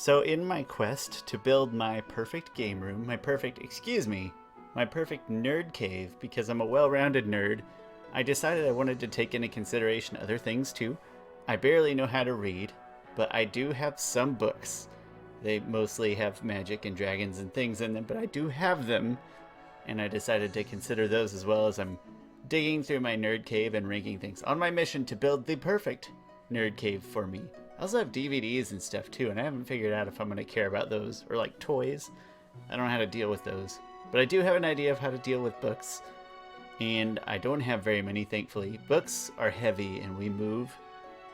So in my quest to build my perfect game room, my perfect nerd cave, because I'm a well-rounded nerd, I decided I wanted to take into consideration other things too. I barely know how to read, but I do have some books. They mostly have magic and dragons and things in them, but I do have them, and I decided to consider those as well as I'm digging through my nerd cave and ranking things on my mission to build the perfect nerd cave for me. I also have DVDs and stuff too, and I haven't figured out if I'm going to care about those, or like toys. I don't know how to deal with those. But I do have an idea of how to deal with books, and I don't have very many, thankfully. Books are heavy, and we move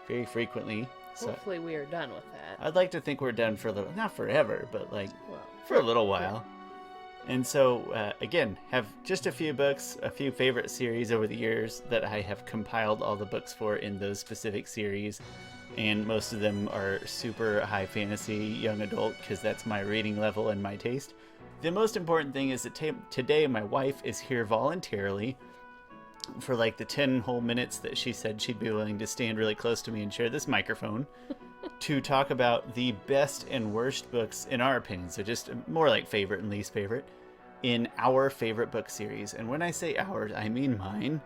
very frequently. So hopefully we are done with that. I'd like to think we're done for a little, not forever, but like for a little while. And so, again, have just a few books, a few favorite series over the years that I have compiled all the books for in those specific series. And most of them are super high fantasy, young adult, because that's my reading level and my taste. The most important thing is that today my wife is here voluntarily for like the 10 whole minutes that she said she'd be willing to stand really close to me and share this microphone to talk about the best and worst books in our opinion. So just more like favorite and least favorite in our favorite book series. And when I say ours, I mean mine.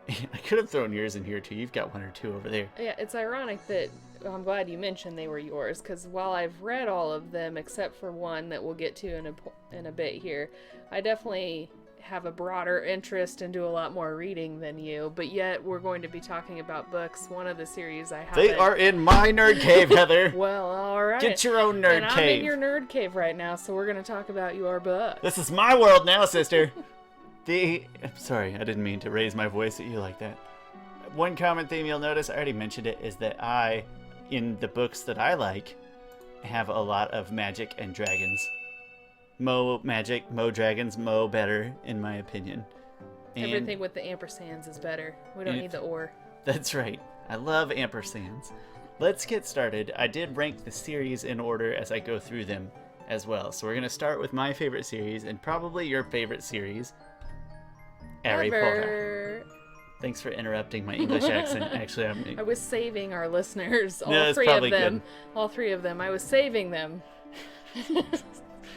I could have thrown yours in here too. You've got one or two over there. Yeah, it's ironic that I'm glad you mentioned they were yours, because while I've read all of them except for one that we'll get to in a bit here, I definitely have a broader interest and do a lot more reading than you. But yet we're going to be talking about books. One of the series I have. They are in my nerd cave, Heather. Well, all right. Get your own nerd and cave. I'm in your nerd cave right now, so we're going to talk about your book. This is my world now, sister. Sorry, I didn't mean to raise my voice at you like that. One common theme you'll notice, I already mentioned it, is that I, in the books that I like, have a lot of magic and dragons. Mo magic, mo dragons, mo better, in my opinion. And everything with the ampersands is better. We don't need the or. That's right. I love ampersands. Let's get started. I did rank the series in order as I go through them as well. So we're going to start with my favorite series, and probably your favorite series, Harry Potter. Thanks for interrupting my English accent. Actually, I was saving our listeners, all No, three of them. good. All three of them. I was saving them.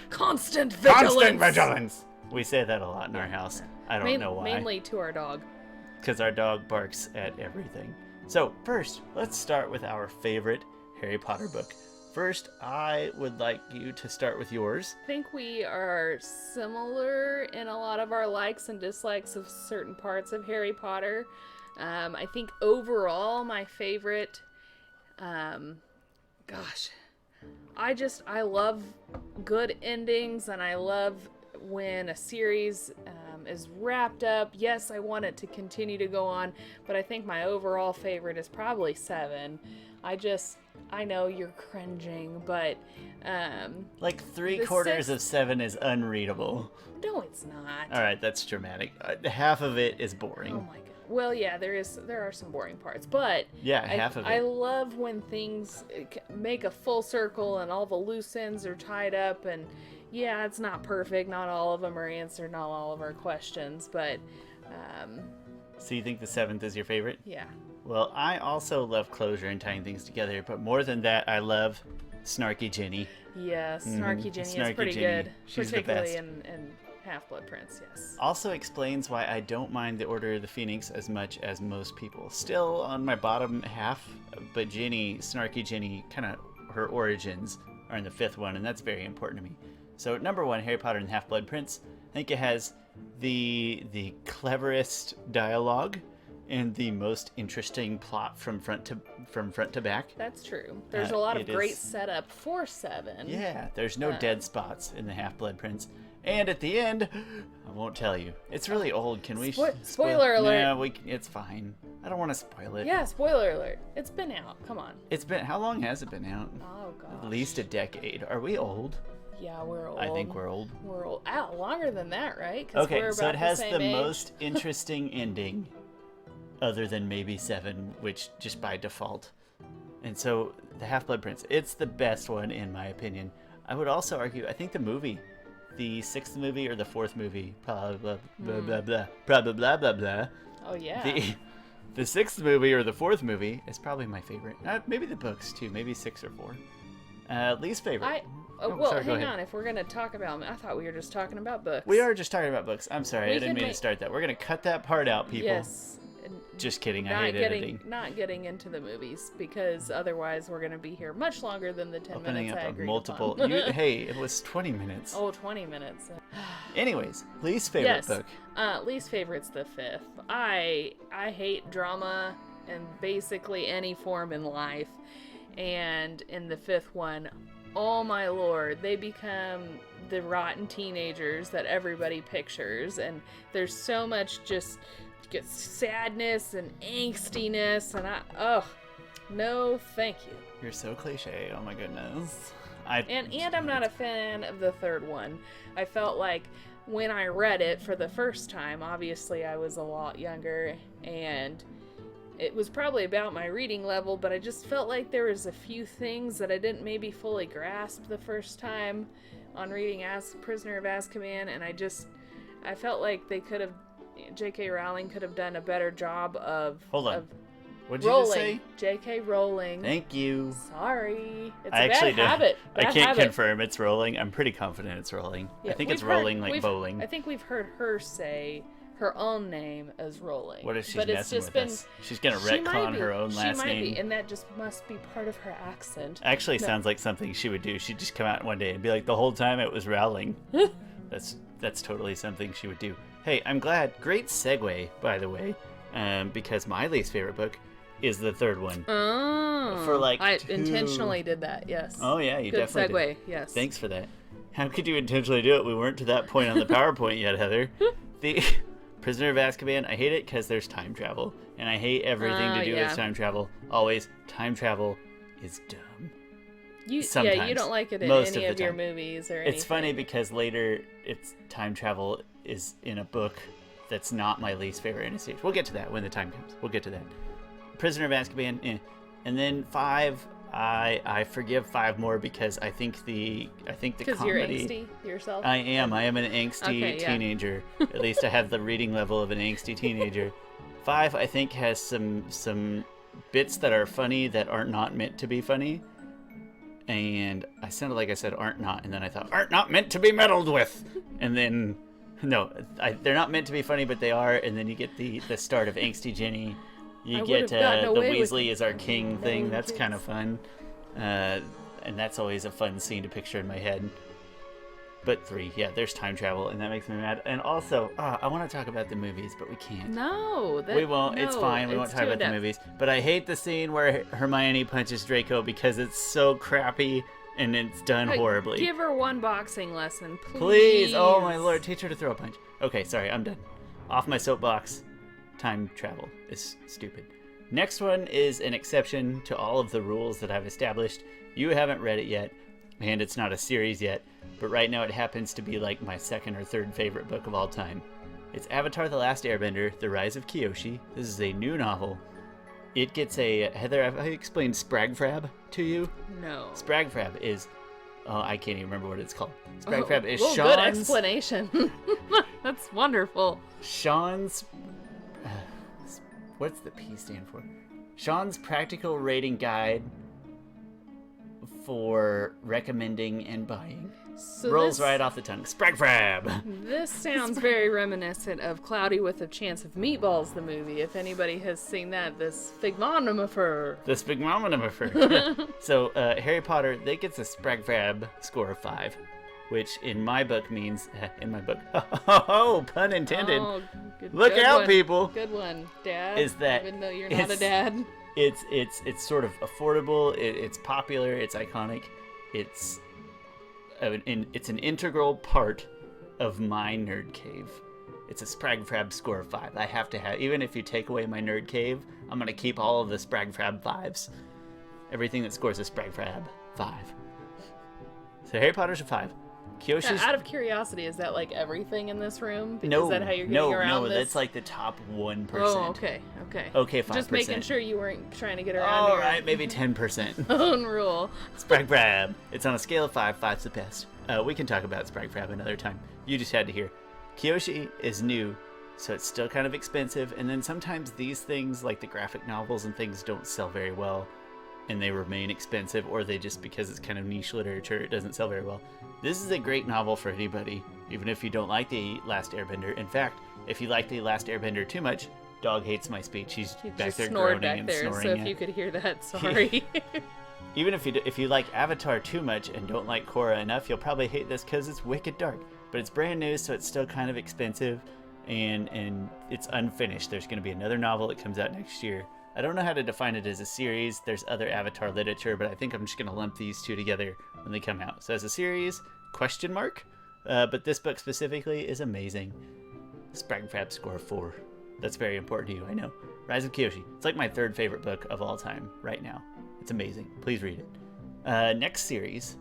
Constant vigilance. Constant vigilance. We say that a lot in our house. I don't know why. Mainly to our dog. Because our dog barks at everything. So first, let's start with our favorite Harry Potter book. First, I would like you to start with yours. I think we are similar in a lot of our likes and dislikes of certain parts of Harry Potter. I think overall my favorite, I love good endings, and I love when a series is wrapped up. Yes, I want it to continue to go on, but I think my overall favorite is probably 7. I know you're cringing, but like 3/4 of 7 is unreadable. No, it's not. All right, that's dramatic. Half of it is boring. Oh my god. Well, yeah, there are some boring parts, but yeah, half of it. I love when things make a full circle and all the loose ends are tied up, and yeah, it's not perfect. Not all of them are answered. Not all of our questions, but. So you think the 7th is your favorite? Yeah. Well, I also love closure and tying things together, but more than that, I love Snarky Ginny. Yeah, Snarky Ginny is pretty good. She's particularly the best. in Half-Blood Prince, yes. Also explains why I don't mind the Order of the Phoenix as much as most people. Still on my bottom half, but Snarky Ginny, kind of her origins are in the 5th one, and that's very important to me. So number 1, Harry Potter and Half-Blood Prince. I think it has the cleverest dialogue and the most interesting plot from front to back. That's true. There's a lot of great setup for 7. Yeah, there's no dead spots in the Half-Blood Prince. And at the end, I won't tell you. It's really old. Can we spoiler alert? Yeah, it's fine. I don't want to spoil it. Yeah, spoiler alert. It's been out. Come on. How long has it been out? Oh god. At least a decade. Are we old? Yeah, we're old. I think we're old. We're old. Longer than that, right? Okay, so it has the most interesting ending, other than maybe 7, which just by default. And so the Half-Blood Prince, it's the best one in my opinion. I would also argue, I think the 6th movie or the 4th movie, blah blah blah blah blah blah blah blah blah blah. Oh yeah. The 6th movie or the 4th movie is probably my favorite. Maybe the books too. Maybe 6 or 4. Least favorite. Well, sorry, hang on. If we're going to talk about... I thought we were just talking about books. We are just talking about books. I'm sorry. I didn't mean to start that. We're going to cut that part out, people. Yes. Just kidding. I hate editing. Not getting into the movies, because otherwise we're going to be here much longer than the 10 Opening minutes I up agreed multiple... hey, it was 20 minutes. Oh, 20 minutes. Anyways, least favorite book. Least favorite's the fifth. I hate drama in basically any form in life. And in the fifth one, oh my lord, they become the rotten teenagers that everybody pictures. And there's so much just sadness and angstiness. And no, thank you. You're so cliche. Oh my goodness. And I'm not a fan of the third one. I felt like when I read it for the first time, obviously I was a lot younger, and it was probably about my reading level, but I just felt like there was a few things that I didn't maybe fully grasp the first time on reading Prisoner of Azkaban, and I felt like J.K. Rowling could have done a better job of... Hold on. What did you just say? J.K. Rowling. Thank you. Sorry. It's a bad habit. I can't confirm it's Rowling. I'm pretty confident it's Rowling. Yeah, I think it's Rowling like bowling. I think we've heard her say her own name as Rowling. What if she's messing with us? She's going to retcon her own last name. She might be, and that just must be part of her accent. Actually sounds like something she would do. She'd just come out one day and be like, the whole time it was Rowling. That's totally something she would do. Hey, I'm glad. Great segue, by the way, because my least favorite book is the third one. Oh. I intentionally did that, yes. Oh, yeah, you Good definitely segue, did. yes. Thanks for that. How could you intentionally do it? We weren't to that point on the PowerPoint yet, Heather. The Prisoner of Azkaban, I hate it because there's time travel. And I hate everything to do with time travel. Always, time travel is dumb. Sometimes. Yeah, you don't like it in Most any of of the your time. movies or anything. It's funny because later, time travel is in a book that's not my least favorite in a series. We'll get to that when the time comes. We'll get to that. Prisoner of Azkaban, And then 5, I forgive 5 more because I think the comedy. Because you're angsty yourself. I am an angsty teenager. At least I have the reading level of an angsty teenager. 5, I think, has some bits that are funny that are not meant to be funny. And I sounded like I said aren't not, and then I thought aren't not meant to be meddled with, and then no, they're not meant to be funny, but they are. And then you get the start of angsty Ginny. You get the Weasley is our king thing. That's kind of fun, and that's always a fun scene to picture in my head. But 3, yeah, there's time travel, and that makes me mad. And also, I want to talk about the movies, but we can't. No, we won't. It's fine. We won't talk about the movies. But I hate the scene where Hermione punches Draco because it's so crappy and it's done horribly. Give her one boxing lesson, please. Please, oh my lord, teach her to throw a punch. Okay, sorry, I'm done. Off my soapbox. Time travel is stupid. Next one is an exception to all of the rules that I've established. You haven't read it yet, and it's not a series yet. But right now it happens to be like my second or third favorite book of all time. It's Avatar: The Last Airbender, The Rise of Kyoshi. This is a new novel. It gets a... Heather, have I explained Spragfrab to you? No. Spragfrab is... I can't even remember what it's called. Spragfrab is Sean's... good explanation. That's wonderful. Sean's... what's the P stand for? Sean's practical rating guide for recommending and buying. So rolls right off the tongue. Spragfrab! This sounds very reminiscent of Cloudy with a Chance of Meatballs, the movie. If anybody has seen that, this Figmonometer. So, Harry Potter, they gets a Spragfrab score of 5, which in my book means, oh, pun intended. Oh, Look out, one. people! Good one, Dad. Is that even though you're not a dad. It's sort of affordable. It's popular. It's iconic. It's an integral part of my nerd cave. It's a Spragfrab score of 5. I have to have, even if you take away my nerd cave, I'm gonna keep all of the Spragfrab 5s. Everything that scores a Spragfrab 5. So Harry Potter's a 5. Kyoshi's... Out of curiosity, is that like everything in this room? No, is that how you're getting around this? That's like the top 1%. Oh, okay. Okay, 5%. Just making sure you weren't trying to get around All right, maybe 10%. Own rule. Spragfrab. It's on a scale of 5. 5's the best. We can talk about Spragfrab another time. You just had to hear. Kyoshi is new, so it's still kind of expensive. And then sometimes these things, like the graphic novels and things, don't sell very well. and they remain expensive, or they just, because it's kind of niche literature, it doesn't sell very well. This is a great novel for anybody, even if you don't like The Last Airbender. In fact, if you like The Last Airbender too much, dog hates my speech. He's back there groaning and snoring. So if you could hear that, sorry. Even if you like Avatar too much and don't like Korra enough, you'll probably hate this because it's wicked dark. But it's brand new, so it's still kind of expensive, and it's unfinished. There's going to be another novel that comes out next year. I don't know how to define it as a series. There's other Avatar literature, but I think I'm just going to lump these two together when they come out. So as a series, question mark. But this book specifically is amazing. Spragfab score 4. That's very important to you, I know. Rise of Kyoshi. It's like my third favorite book of all time right now. It's amazing. Please read it. Next series.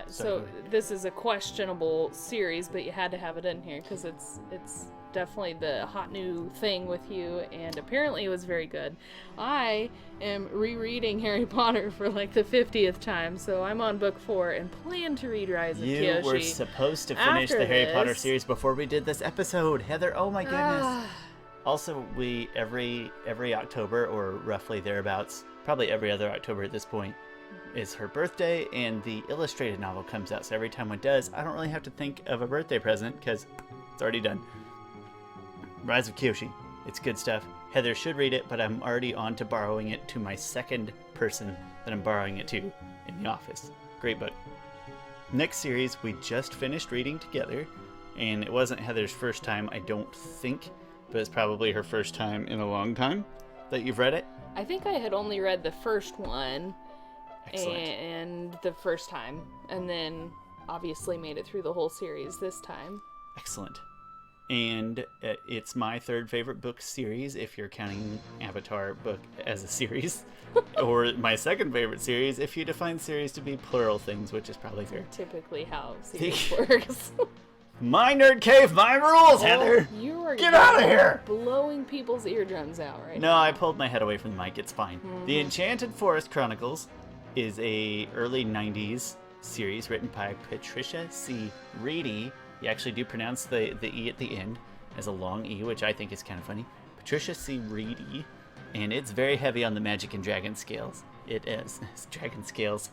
So this is a questionable series, but you had to have it in here because it's definitely the hot new thing with you, and apparently it was very good. I am rereading Harry Potter for like the 50th time, so I'm on book 4 and plan to read Rise of Kyoshi. You were supposed to finish the Harry Potter series before we did this episode, Heather. Oh my goodness. Also, we every October, or roughly thereabouts, probably every other October at this point, is her birthday, and the illustrated novel comes out. So every time it does, I don't really have to think of a birthday present because it's already done. Rise of Kyoshi. It's good stuff. Heather should read it, but I'm already on to borrowing it to my second person that I'm borrowing it to in the office. Great book. Next series, we just finished reading together, and it wasn't Heather's first time, I don't think, but it's probably her first time in a long time that you've read it. I think I had only read the first one. Excellent. And the first time, and then obviously made it through the whole series this time. Excellent. And it's my third favorite book series, if you're counting Avatar book as a series. Or my second favorite series, if you define series to be plural things, which is probably fair. Typically how series works. My nerd cave, my rules, Heather! You are Get out of here! Blowing people's eardrums out right now. No, I pulled my head away from the mic, it's fine. Mm-hmm. The Enchanted Forest Chronicles is a early 90s series written by Patricia C. Reedy. You actually do pronounce the E at the end as a long E, which I think is kind of funny. Patricia C. Reedy. And it's very heavy on the magic and dragon scales. It is. It's dragon scales.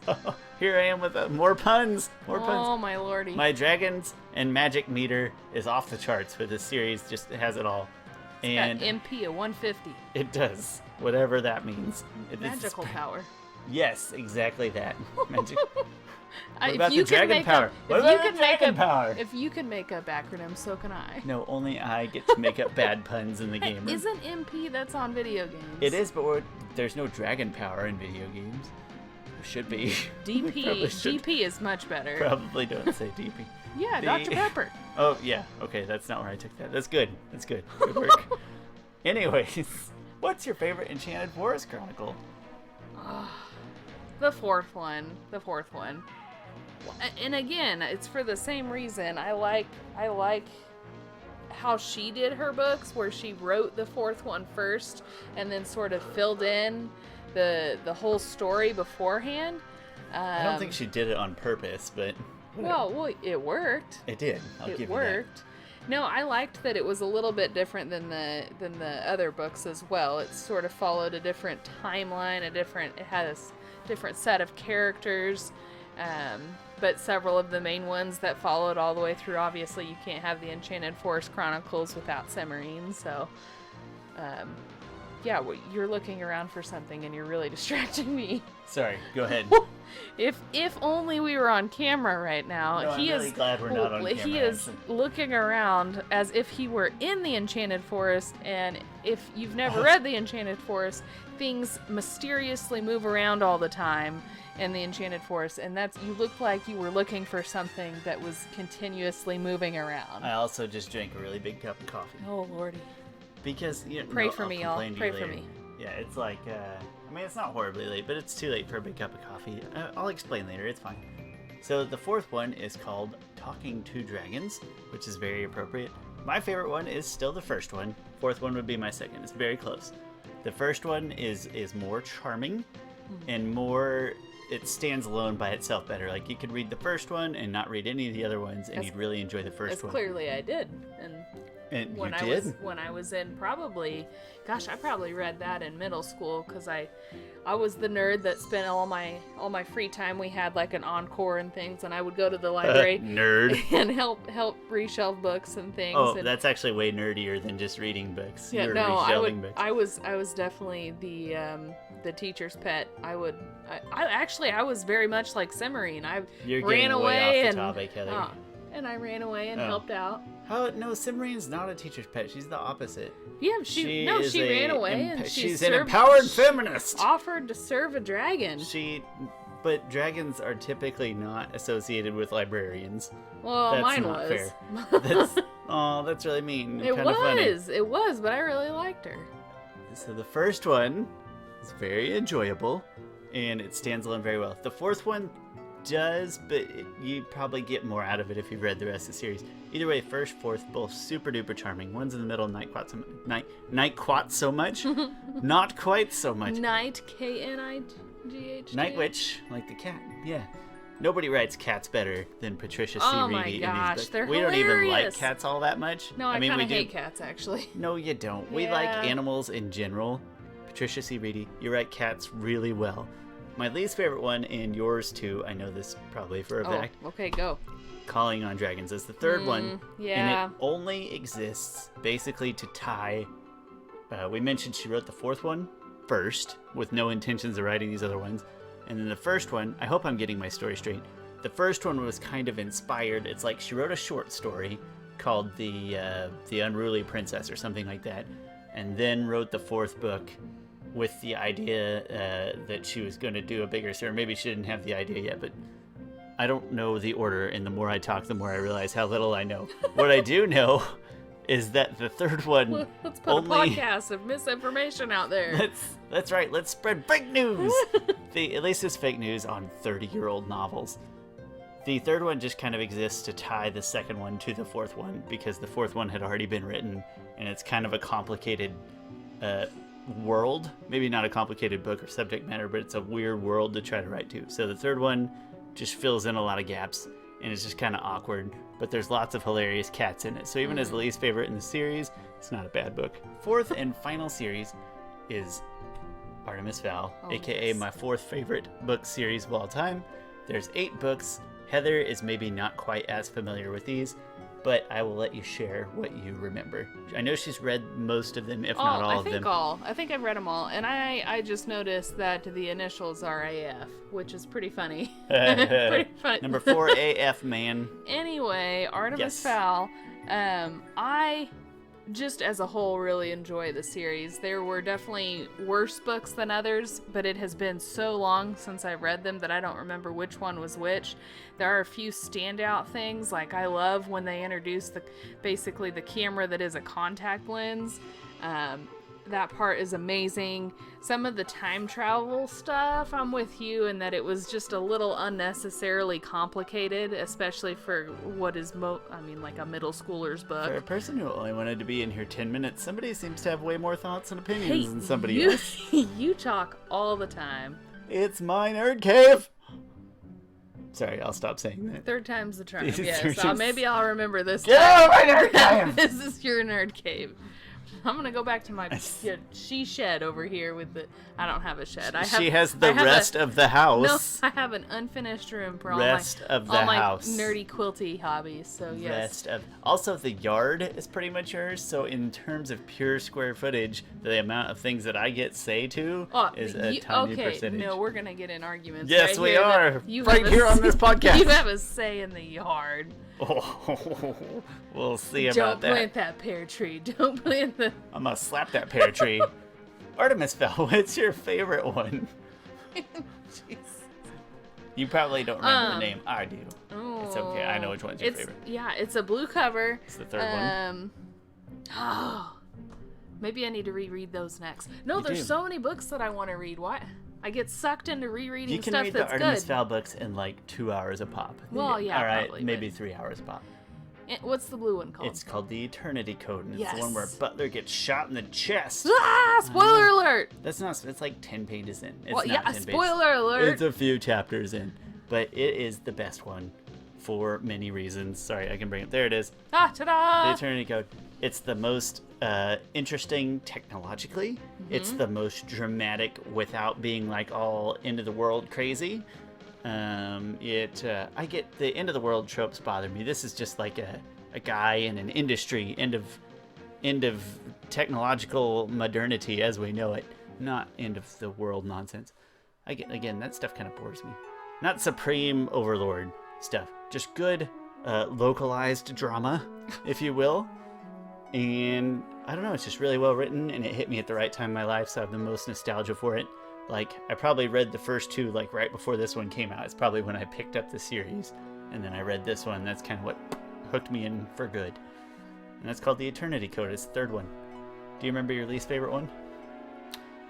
Here I am with more puns. More puns. Oh, my lordy. My dragons and magic meter is off the charts for this series. Just has it all. It's got MP at 150. It does. Whatever that means. Magical power. Yes, exactly that. Magic. What If about you the can dragon make power? up, What if you about can the make dragon up, power? if you can make up acronyms, so can I. No, only I get to make up bad puns in the game room. Isn't MP that's on video games? It is, but there's no dragon power in video games. There should be. DP is much better. Probably don't say DP. Yeah, Dr. Pepper. Oh, yeah. Okay, that's not where I took that. That's good. That's good. Good work. Anyways, what's your favorite Enchanted Forest Chronicle? The fourth one. And again, it's for the same reason. I like how she did her books, where she wrote the fourth one first and then sort of filled in the whole story beforehand. I don't think she did it on purpose, but well, it worked. It did. I'll give you that. It worked. No, I liked that it was a little bit different than the other books as well. It sort of followed a different timeline, it has a different set of characters, but several of the main ones that followed all the way through. Obviously, you can't have the Enchanted Forest Chronicles without Semarine, so yeah, you're looking around for something and you're really distracting me. Sorry, go ahead. If only we were on camera right now. No, I'm really glad we're not on camera. He is looking around as if he were in the Enchanted Forest, and if you've never read the Enchanted Forest, things mysteriously move around all the time in the Enchanted Forest, and you looked like you were looking for something that was continuously moving around. I also just drank a really big cup of coffee. Oh, Lordy. Because, Pray for me, y'all. Pray for me. Yeah, it's like, I mean, it's not horribly late, but it's too late for a big cup of coffee. I'll explain later, it's fine. So the fourth one is called Talking to Dragons, which is very appropriate. My favorite one is still the first one. Fourth one would be my second. It's very close. The first one is more charming and more, it stands alone by itself better. Like, you could read the first one and not read any of the other ones, and you'd really enjoy the first one. Clearly I did. And when you did? when I was in probably, gosh, I probably read that in middle school because I was the nerd that spent all my free time. We had like an encore and things, and I would go to the library nerd and help reshelve books and things. Oh, and, that's actually way nerdier than just reading books. yeah, You were no, reshelving books. I was definitely the teacher's pet. I was very much like Cimarine. You're ran getting away way and off the topic, Heather. and I ran away and helped out. How? No, Cimarine's not a teacher's pet. She's the opposite. Yeah, she ran away and she's an empowered feminist. Offered to serve a dragon. But dragons are typically not associated with librarians. Well, that's mine not was. Fair. That's really mean. It kind of funny. It was, but I really liked her. So the first one is very enjoyable, and it stands alone very well. The fourth one does, but you probably get more out of it if you've read the rest of the series. Either way, first, fourth, both super duper charming. One's in the middle, not quite so much. Not quite so much. Night, K-N-I-G-H. Night Witch, like the cat. Yeah. Nobody writes cats better than Patricia C. Oh Reedy my in gosh, these books. they're We don't even like hilarious. cats all that much. No, I kind we of do. hate cats, actually. No, you don't. We Yeah. like animals in general. Patricia C. Reedy, you write cats really well. My least favorite one, and yours too, I know this probably for a fact, Okay, go. Calling on Dragons is the third one. Yeah. And it only exists basically to tie. We mentioned she wrote the fourth one first, with no intentions of writing these other ones. And then the first one, I hope I'm getting my story straight. The first one was kind of inspired. It's like she wrote a short story called The Unruly Princess or something like that. And then wrote the fourth book with the idea that she was going to do a bigger story. Maybe she didn't have the idea yet, but I don't know the order, and the more I talk, the more I realize how little I know. What I do know is that the third one Let's put a podcast of misinformation out there. That's right, let's spread fake news! At least it's fake news on 30-year-old novels. The third one just kind of exists to tie the second one to the fourth one, because the fourth one had already been written, and it's kind of a complicated world. Maybe not a complicated book or subject matter, but it's a weird world to try to write to. So the third one just fills in a lot of gaps, and it's just kind of awkward, but there's lots of hilarious cats in it. So even as the least favorite in the series, it's not a bad book. Fourth and final series is Artemis Fowl, aka my fourth favorite book series of all time. There's 8 books. Heather is maybe not quite as familiar with these, but I will let you share what you remember. I know she's read most of them, if not all of them. I think I've read them all, and I just noticed that the initials are AF, which is pretty funny. Pretty funny. Number 4, AF, man. Anyway, Artemis Fowl. I just as a whole really enjoy the series. There were definitely worse books than others, but it has been so long since I read them that I don't remember which one was which. There are a few standout things, like I love when they introduce basically the camera that is a contact lens. That part is amazing. Some of the time travel stuff, I'm with you in that it was just a little unnecessarily complicated, especially for what is like a middle schooler's book. For a person who only wanted to be in here 10 minutes, somebody seems to have way more thoughts and opinions than somebody else. You talk all the time. It's my nerd cave. Sorry, I'll stop saying that. Third time's the charm. Yes, maybe I'll remember this. Get out of my nerd cave! This is your nerd cave. I'm gonna go back to my she shed over here with the. I don't have a shed. She has the rest of the house. No, I have an unfinished room for rest of the house. My nerdy quilty hobbies. So yes. Also, the yard is pretty much yours. So in terms of pure square footage, the amount of things that I get say to is a tiny percentage. No, we're gonna get in arguments. Yes, we are. Right here on this podcast. You have a say in the yard. Oh, we'll see about Don't that. plant that pear tree. Don't plant the. I'm gonna slap that pear tree. Artemis Fowl, what's your favorite one? Jeez. You probably don't remember the name. I do. Oh, it's okay. I know which one's your favorite. Yeah, it's a blue cover. It's the third one. Oh, maybe I need to reread those next. No, there's so many books that I want to read. Why? I get sucked into rereading stuff that's good. You can read the Artemis Fowl books in like 2 hours a pop. Well, yeah, all right, probably, maybe 3 hours a pop. What's the blue one called? It's called The Eternity Code, and it's the one where Butler gets shot in the chest. Ah! Spoiler alert! That's not. It's like 10 pages in. It's well, not 10 spoiler pages. alert! It's a few chapters in, but it is the best one for many reasons. Sorry, I can bring it. There it is. Ah, ta-da! The Eternity Code. It's the most interesting technologically. It's the most dramatic without being like all end of the world crazy. I get the end of the world tropes bother me. This is just like a guy in an industry, end of technological modernity as we know it, not end of the world nonsense. Again, that stuff kind of bores me. Not supreme overlord stuff, just good localized drama, if you will. And I don't know, it's just really well written, and it hit me at the right time in my life, so I have the most nostalgia for it. Like, I probably read the first two, like, right before this one came out. It's probably when I picked up the series, and then I read this one. That's kind of what hooked me in for good. And that's called The Eternity Code. It's the third one. Do you remember your least favorite one?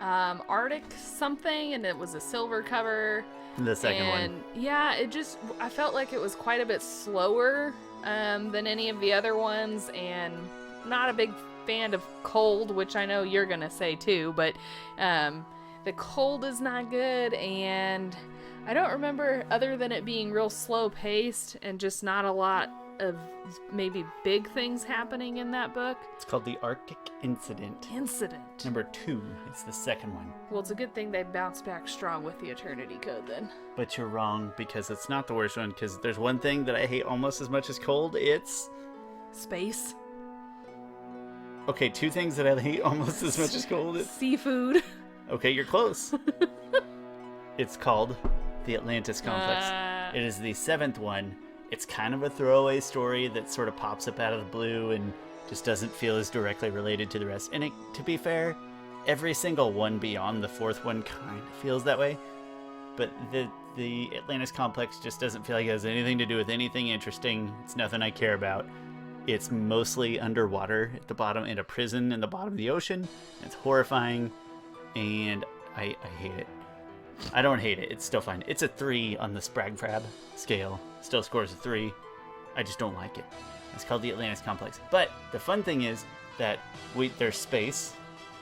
Arctic something, and it was a silver cover. The second one. And yeah, I felt like it was quite a bit slower than any of the other ones, and not a big fan of cold, which I know you're gonna say too, but the cold is not good, and I don't remember, other than it being real slow paced and just not a lot of maybe big things happening in that book. It's called The Arctic Incident. Number 2. It's the second one. Well, it's a good thing they bounced back strong with the Eternity Code then. But you're wrong, because it's not the worst one, because there's one thing that I hate almost as much as cold. It's space. Okay, 2 things that I hate almost as much as cold. Seafood. Okay, you're close. It's called The Atlantis Complex. It is the 7th one. It's kind of a throwaway story that sort of pops up out of the blue and just doesn't feel as directly related to the rest. And to be fair, every single one beyond the 4th one kind of feels that way. But the Atlantis Complex just doesn't feel like it has anything to do with anything interesting. It's nothing I care about. It's mostly underwater at the bottom, in a prison in the bottom of the ocean. It's horrifying, and I hate it. I don't hate it. It's still fine. It's a 3 on the Spragfrab scale. Still scores a 3. I just don't like it. It's called the Atlantis Complex. But the fun thing is that there's space.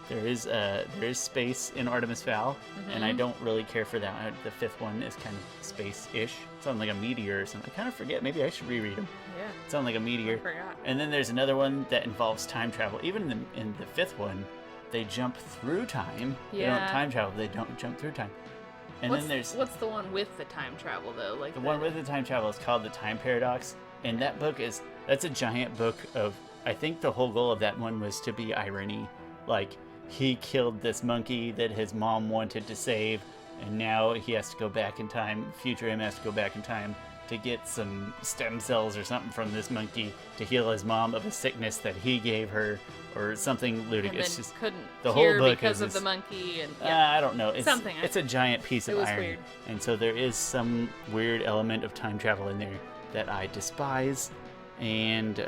There is space in Artemis Fowl, and I don't really care for that. The 5th one is kind of space-ish. It's on like a meteor or something. I kind of forget. Maybe I should reread them. Yeah. It's on like a meteor. I forgot. And then there's another one that involves time travel. Even in the 5th one, they jump through time. Yeah. They don't time travel. They don't jump through time. And then there's what's the one with the time travel though? Like the one with the time travel is called The Time Paradox, and that book that's a giant book of. I think the whole goal of that one was to be irony, like he killed this monkey that his mom wanted to save, and now he has to go back in time. Future him has to go back in time to get some stem cells or something from this monkey to heal his mom of a sickness that he gave her, or something ludicrous. And then just couldn't the cure whole book because is of the monkey, and I don't know. It's something. It's a giant piece of irony, weird. And so there is some weird element of time travel in there that I despise, and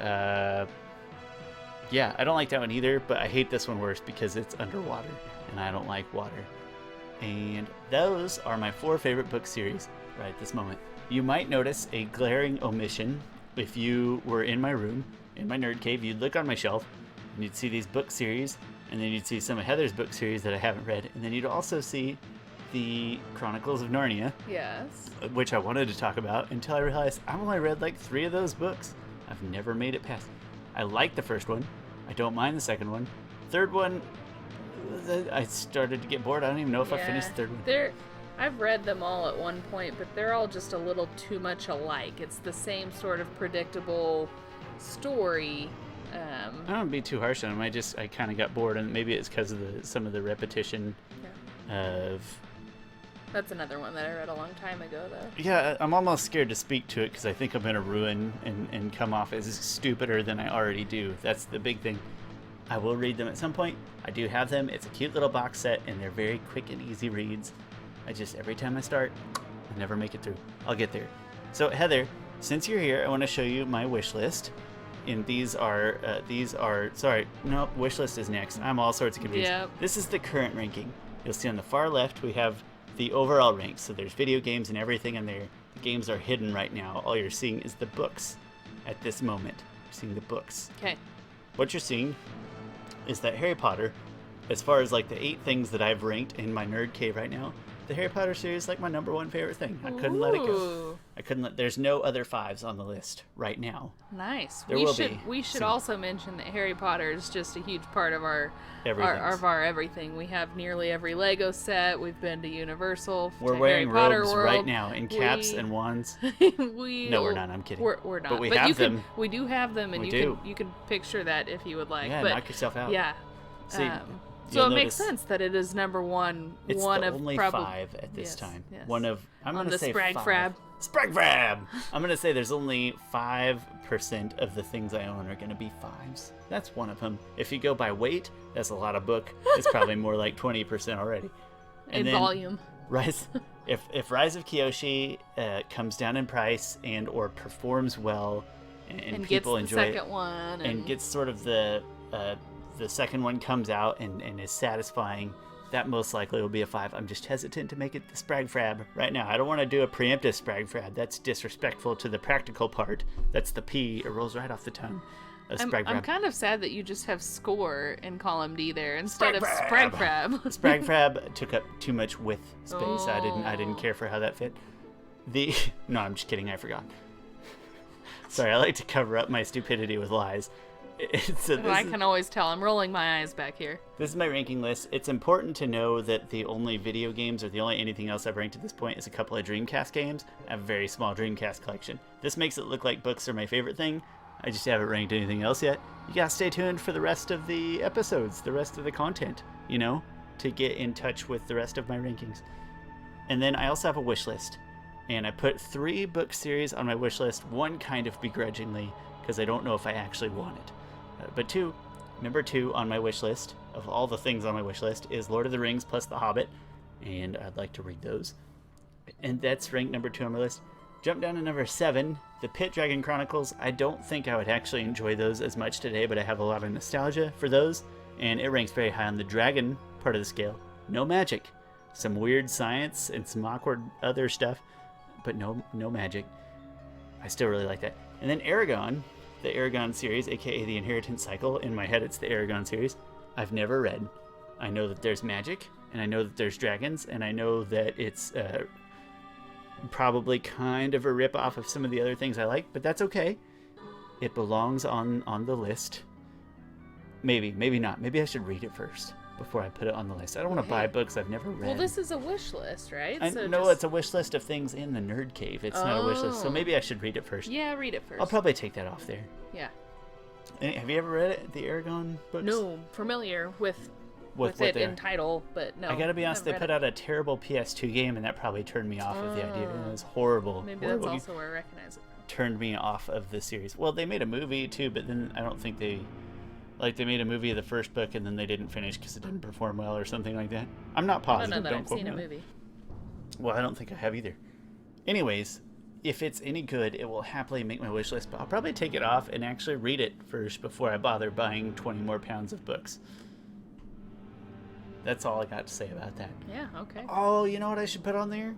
yeah, I don't like that one either. But I hate this one worse because it's underwater, and I don't like water. And those are my 4 favorite book series right at this moment. You might notice a glaring omission if you were in my room, in my nerd cave. You'd look on my shelf, and you'd see these book series, and then you'd see some of Heather's book series that I haven't read, and then you'd also see the Chronicles of Narnia. Yes. Which I wanted to talk about until I realized I've only read like 3 of those books. I've never made it past. I like the first one. I don't mind the second one. Third one, I started to get bored. I don't even know if I finished the third one. I've read them all at one point, but they're all just a little too much alike. It's the same sort of predictable story. I don't be too harsh on them. I kind of got bored, and maybe it's because of some of the repetition of. That's another one that I read a long time ago, though. Yeah, I'm almost scared to speak to it because I think I'm going to ruin and come off as stupider than I already do. That's the big thing. I will read them at some point. I do have them. It's a cute little box set, and they're very quick and easy reads. Every time I start, I never make it through. I'll get there. So, Heather, since you're here, I want to show you my wish list. And these are, wish list is next. I'm all sorts of confused. Yep. This is the current ranking. You'll see on the far left, we have the overall ranks. So there's video games and everything in there. The games are hidden right now. All you're seeing is the books at this moment. You're seeing the books. Okay. What you're seeing is that Harry Potter, as far as like the 8 things that I've ranked in my nerd cave right now, The Harry Potter series is like my number one favorite thing. I couldn't let it go. There's no other 5s on the list right now. Nice. We should soon. Also mention that Harry Potter is just a huge part of our everything. We have nearly every Lego set. We've been to Universal. We're wearing robes right now in caps and wands. No, we're not. I'm kidding. We're not. But we have them. We do have them, and you can picture that if you would like. Yeah, knock yourself out. Yeah. See, so it makes sense that it is number one. It's one the of only probably 5 at this time. Yes. One of I'm going to say Sprag 5. Frab. Sprag Frab. I'm going to say there's only 5% of the things I own are going to be 5s. That's one of them. If you go by weight, that's a lot of book. It's probably more like 20% already. And then volume. If Rise of Kyoshi comes down in price and or performs well, and people enjoy it, second one, and gets sort of the second one comes out and is satisfying, that most likely will be a 5. I'm just hesitant to make it the Sprag Frab right now. I don't want to do a preemptive Sprag Frab. That's disrespectful to the practical part. That's the P. It rolls right off the tongue. I'm kind of sad that you just have score in column D there instead of Sprag Frab. Sprag Frab took up too much width space. Oh. I didn't care for how that fit. No, I'm just kidding. I forgot. Sorry, I like to cover up my stupidity with lies. I can always tell. I'm rolling my eyes back here. This is my ranking list. It's important to know that the only video games or the only anything else I've ranked at this point is a couple of Dreamcast games. I have a very small Dreamcast collection. This makes it look like books are my favorite thing. I just haven't ranked anything else yet. You gotta stay tuned for the rest of the episodes, the rest of the content, to get in touch with the rest of my rankings. And then I also have a wish list. And I put 3 book series on my wish list, one kind of begrudgingly, because I don't know if I actually want it. But number 2 on my wish list, of all the things on my wish list, is Lord of the Rings plus The Hobbit, and I'd like to read those. And that's ranked number 2 on my list. Jump down to number 7, The Pit Dragon Chronicles. I don't think I would actually enjoy those as much today, but I have a lot of nostalgia for those, and it ranks very high on the dragon part of the scale. No magic. Some weird science and some awkward other stuff, but no magic. I still really like that. And then Aragon, the Aragon series, aka the Inheritance Cycle. In my head, it's the Aragon series. I've never read. I know that there's magic, and I know that there's dragons, and I know that it's probably kind of a rip-off of some of the other things I like, but that's okay. It belongs on the list. Maybe not. Maybe I should read it first before I put it on the list. I don't want to buy books I've never read. Well, this is a wish list, right? It's a wish list of things in the Nerd Cave. It's not a wish list, so maybe I should read it first. Yeah, read it first. I'll probably take that off there. Yeah. Have you ever read it, the Aragon books? No, familiar with it in title, but no. I gotta be honest, they put out a terrible PS2 game, and that probably turned me off of the idea. It was horrible. Maybe that's also where I recognize it. Turned me off of the series. Well, they made a movie too, but then I don't think they made a movie of the first book, and then they didn't finish because it didn't perform well or something like that. I'm not positive. I don't know that I've seen a movie. Well, I don't think I have either. Anyways, if it's any good, it will happily make my wish list, but I'll probably take it off and actually read it first before I bother buying 20 more pounds of books. That's all I got to say about that. Yeah, okay. Oh, you know what I should put on there?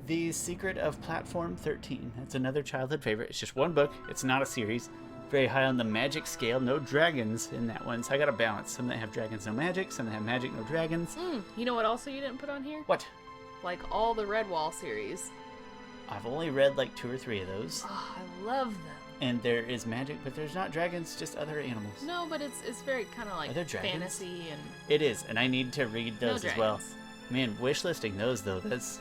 The Secret of Platform 13. That's another childhood favorite. It's just one book. It's not a series. Very high on the magic scale. No dragons in that one, so I got to balance. Some that have dragons, no magic. Some that have magic, no dragons. You know what also you didn't put on here? What? Like all the Redwall series. I've only read like 2 or 3 of those. Oh, I love them. And there is magic, but there's not dragons, just other animals. No, but it's very kind of like fantasy and... It is, and I need to read those as well. Man, wishlisting those, though, that's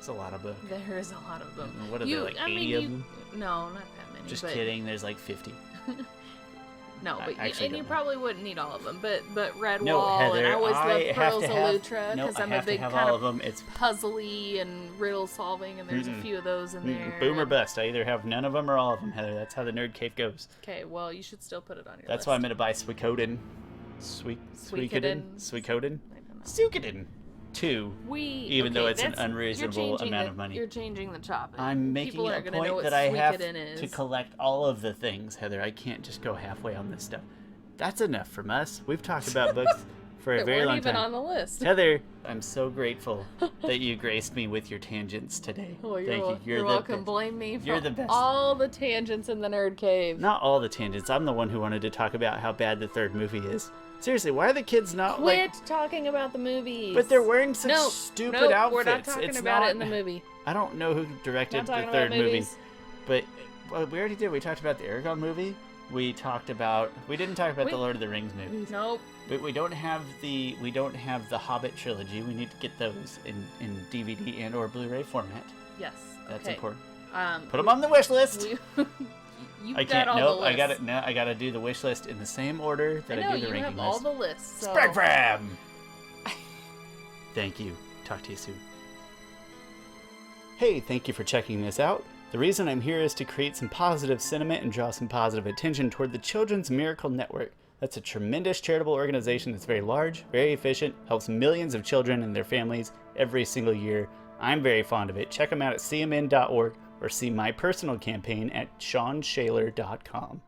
a lot of books. There is a lot of them. What are there, like 80 of them? No, not that many. Just kidding, there's like 50. No, but you probably wouldn't need all of them. But Redwall, no, Heather, and I always love Pearls of Lutra because I'm a big kind of them. It's puzzly and riddle solving, and there's a few of those in there. Boom or bust. I either have none of them or all of them, Heather. That's how the Nerd Cave goes. Okay, well, you should still put it on your list. That's why I'm going to buy Suikoden. Suikoden 2, even though it's an unreasonable amount of money. You're changing the topic. I'm making a point that I have to collect all of the things, Heather. I can't just go halfway on this stuff. That's enough from us. We've talked about books for a very long time. Even on the list. Heather, I'm so grateful that you graced me with your tangents today. Oh, Thank you. You're welcome. Blame me for all the tangents in the Nerd Cave. Not all the tangents. I'm the one who wanted to talk about how bad the third movie is. Seriously, why are the kids not Quit talking about the movies. But they're wearing such stupid outfits. We're not talking about it in the movie. I don't know who directed the third movie, but we already did. We talked about the Aragon movie. We didn't talk about the Lord of the Rings movies. Nope. But we don't have the Hobbit trilogy. We need to get those in DVD and or Blu-ray format. Yes. That's okay. important. Put them on the wish list. I can't. No, I got it. No, I got to do the wish list in the same order that I do the ranking list. You have all the lists. So. Spragfram! Thank you. Talk to you soon. Hey, thank you for checking this out. The reason I'm here is to create some positive sentiment and draw some positive attention toward the Children's Miracle Network. That's a tremendous charitable organization that's very large, very efficient, helps millions of children and their families every single year. I'm very fond of it. Check them out at cmn.org or see my personal campaign at SeanShaler.com.